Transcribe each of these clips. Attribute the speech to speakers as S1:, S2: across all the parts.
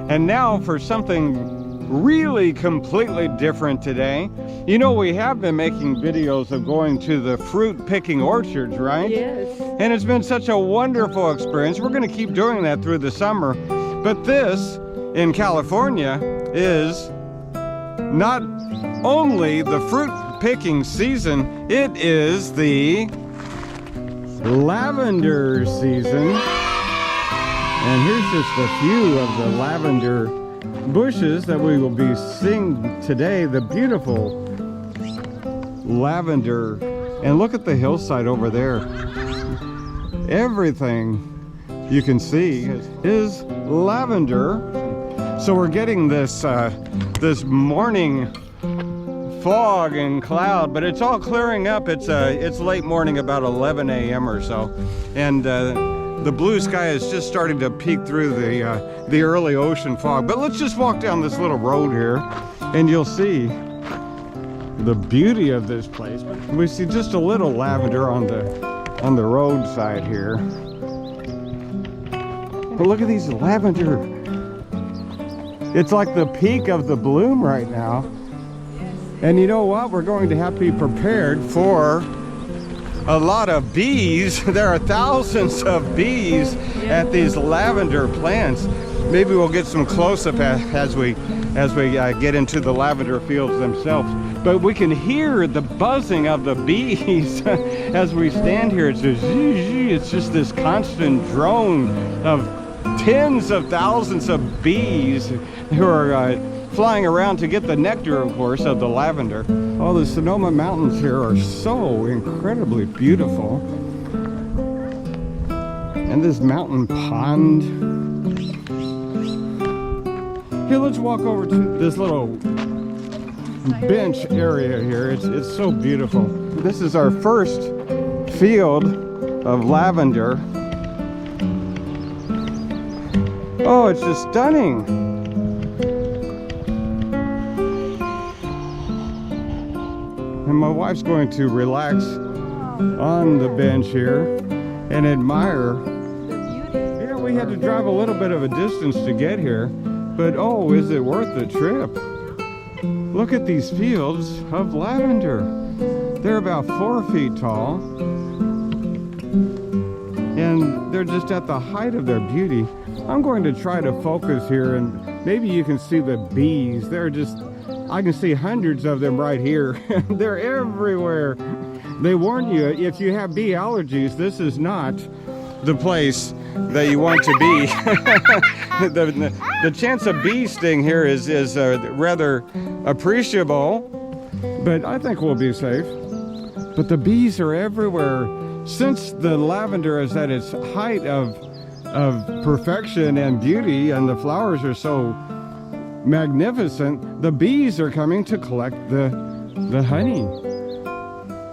S1: And now for something really completely different today. You know, we have been making videos of going to the fruit picking orchards, right?
S2: Yes.
S1: And it's been such a wonderful experience. We're going to keep doing that through the summer. But this, in California, is not only the fruit picking season, it is the lavender season. And here's just a few of the lavender bushes that we will be seeing today. The beautiful lavender. And look at the hillside over there. Everything you can see is lavender. So we're getting this this morning fog and cloud, but it's all clearing up. It's late morning, about 11 a.m. or so, and the blue sky is just starting to peek through the early ocean fog. But let's just walk down this little road here, and you'll see the beauty of this place. We see just a little lavender on the roadside here. But look at these lavender. It's like the peak of the bloom right now. And you know what? We're going to have to be prepared for a lot of bees. There are thousands of bees at these lavender plants. Maybe we'll get some close-up as we get into the lavender fields themselves. But we can hear the buzzing of the bees as we stand here. It's just this constant drone of tens of thousands of bees who are flying around to get the nectar, of course, of the lavender. Oh, the Sonoma mountains here are so incredibly beautiful. And this mountain pond. Here, let's walk over to this little bench area here. It's so beautiful. This is our first field of lavender. Oh, it's just stunning. And my wife's going to relax on the bench here and admire. Yeah, we had to drive a little bit of a distance to get here, but oh, is it worth the trip? Look at these fields of lavender. They're about 4 feet tall, and they're just at the height of their beauty. I'm going to try to focus here, and maybe you can see the bees. They're just, I can see hundreds of them right here. They're everywhere. They warn you, if you have bee allergies, this is not the place that you want to be. The chance of bee sting here is rather appreciable, but I think we'll be safe. But the bees are everywhere. Since the lavender is at its height of perfection and beauty, and the flowers are so magnificent, the bees are coming to collect the honey.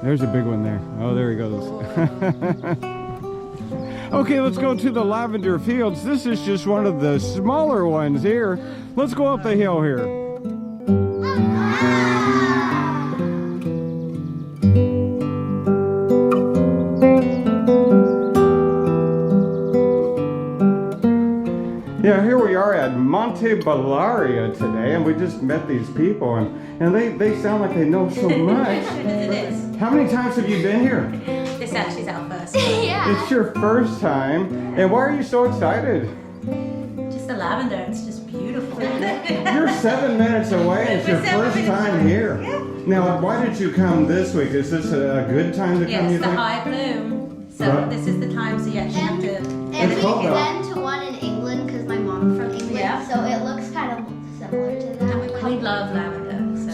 S1: There's a big one there. Oh, there he goes. Okay, let's go to the lavender fields. This is just one of the smaller ones here. Let's go up the hill here. Yeah, here we are at Monte Bellaria today, and we just met these people, and they sound like they know so much.
S3: It is.
S1: How many times have you been here?
S3: This actually is our first.
S2: Yeah.
S1: It's your first time, and why are you so excited?
S3: Just the lavender, it's just beautiful.
S1: You're 7 minutes away, and it's your first time here.
S3: Yeah.
S1: Now, why did you come this week? Is this a good time to come,
S3: Yes,
S1: you
S3: the
S1: think?
S3: high bloom. So
S1: Right.
S3: this is the time, so you actually have to...
S2: And
S1: It's
S2: we
S1: called
S2: been to one in England because my mom's from England.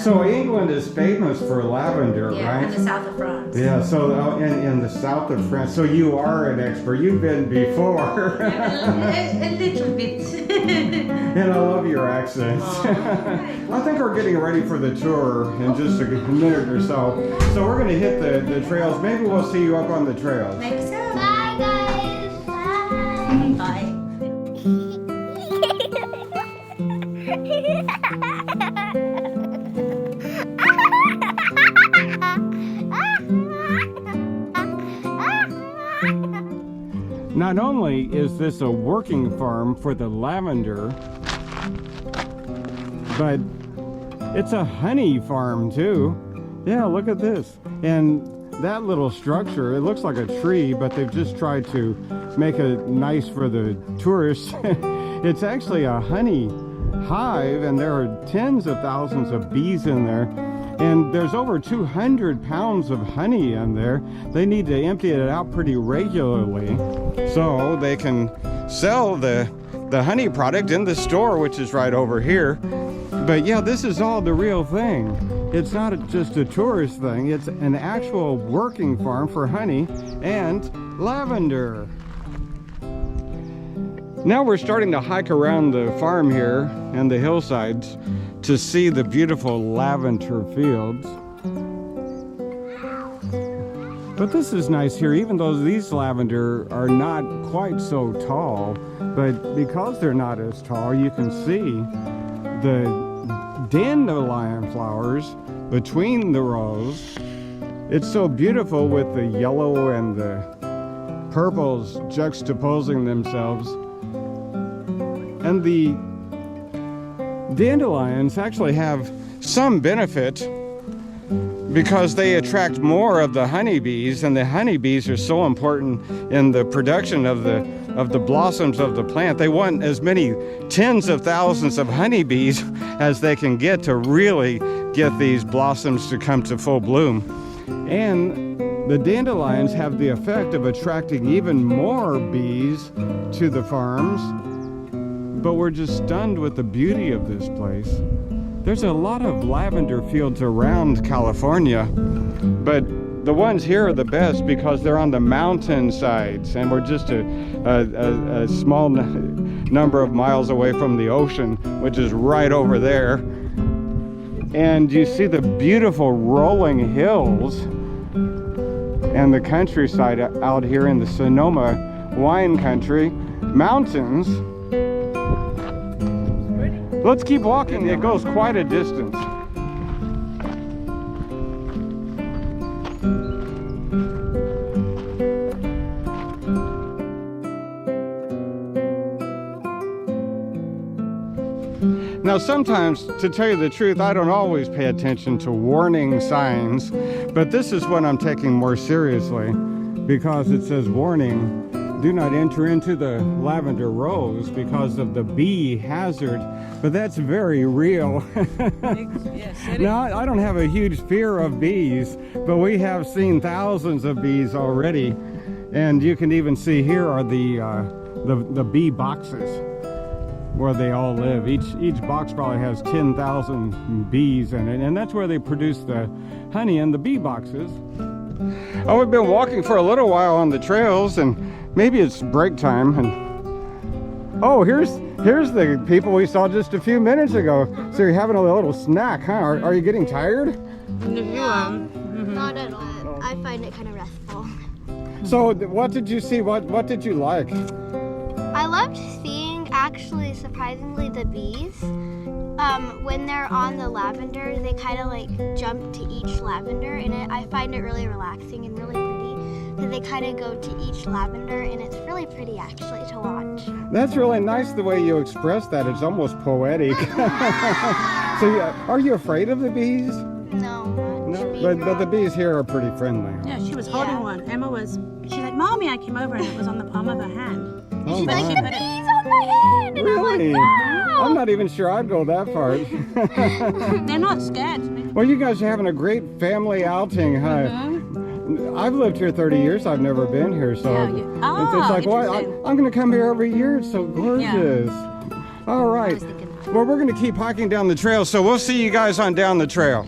S1: So England is famous for lavender,
S3: Yeah,
S1: right?
S3: in the south of France.
S1: Yeah, so in the south of France. So you are an expert. You've been before.
S3: A little bit.
S1: And I love your accent. I think we're getting ready for the tour in just a minute or so. So we're going to hit the trails. Maybe we'll see you up on the trails.
S3: Maybe so.
S2: Bye, guys. Bye.
S3: Bye.
S1: Not only is this a working farm for the lavender, but it's a honey farm too. Yeah, look at this. And that little structure, it looks like a tree, but they've just tried to make it nice for the tourists. It's actually a honey hive, and there are tens of thousands of bees in there. And there's over 200 pounds of honey in there. They need to empty it out pretty regularly so they can sell the honey product in the store, which is right over here. But yeah, this is all the real thing. It's not just a tourist thing. It's an actual working farm for honey and lavender. Now we're starting to hike around the farm here and the hillsides to see the beautiful lavender fields. But this is nice here, even though these lavender are not quite so tall, but because they're not as tall, you can see the dandelion flowers between the rows. It's so beautiful with the yellow and the purples juxtaposing themselves. And the dandelions actually have some benefit because they attract more of the honeybees, and the honeybees are so important in the production of the blossoms of the plant. They want as many tens of thousands of honeybees as they can get to really get these blossoms to come to full bloom. And the dandelions have the effect of attracting even more bees to the farms. But we're just stunned with the beauty of this place. There's a lot of lavender fields around California, but the ones here are the best because they're on the mountain sides, and we're just a small number of miles away from the ocean, which is right over there. And you see the beautiful rolling hills and the countryside out here in the Sonoma wine country, mountains. Let's keep walking. It goes quite a distance. Now, sometimes, to tell you the truth, I don't always pay attention to warning signs, but this is what I'm taking more seriously because it says, warning, do not enter into the lavender rows because of the bee hazard. But that's very real. Now, I don't have a huge fear of bees, but we have seen thousands of bees already. And you can even see here are the bee boxes where they all live. Each box probably has 10,000 bees in it, and that's where they produce the honey in the bee boxes. Oh, we've been walking for a little while on the trails, and maybe it's break time, and oh, here's the people we saw just a few minutes ago. So you're having a little snack, huh? Are you getting tired?
S2: No, not at all. I find it kind of restful.
S1: So what did you see? What did you like?
S2: I loved seeing, actually, surprisingly, the bees. When they're on the lavender, they kind of like jump to each lavender, and I find it really relaxing and really pretty. Because they kind of go to each lavender, and it's really pretty actually to watch.
S1: That's really nice the way you express that. It's almost poetic. So are you afraid of the bees?
S2: No,
S1: but the bees here are pretty friendly.
S3: Yeah, she was holding one. Emma she's like, Mommy, I came over and it was on the palm of her hand.
S1: Oh,
S2: she's like,
S1: my.
S2: the bees on my hand! And
S1: Really?
S2: I'm like, no!
S1: I'm not even sure I'd go that far.
S3: They're not scared.
S1: Well, you guys are having a great family outing, huh? I've lived here 30 years. I've never been here, so it's like, well, I'm going to come here every year. It's so gorgeous. All right. Well, we're going to keep hiking down the trail, so we'll see you guys on down the trail.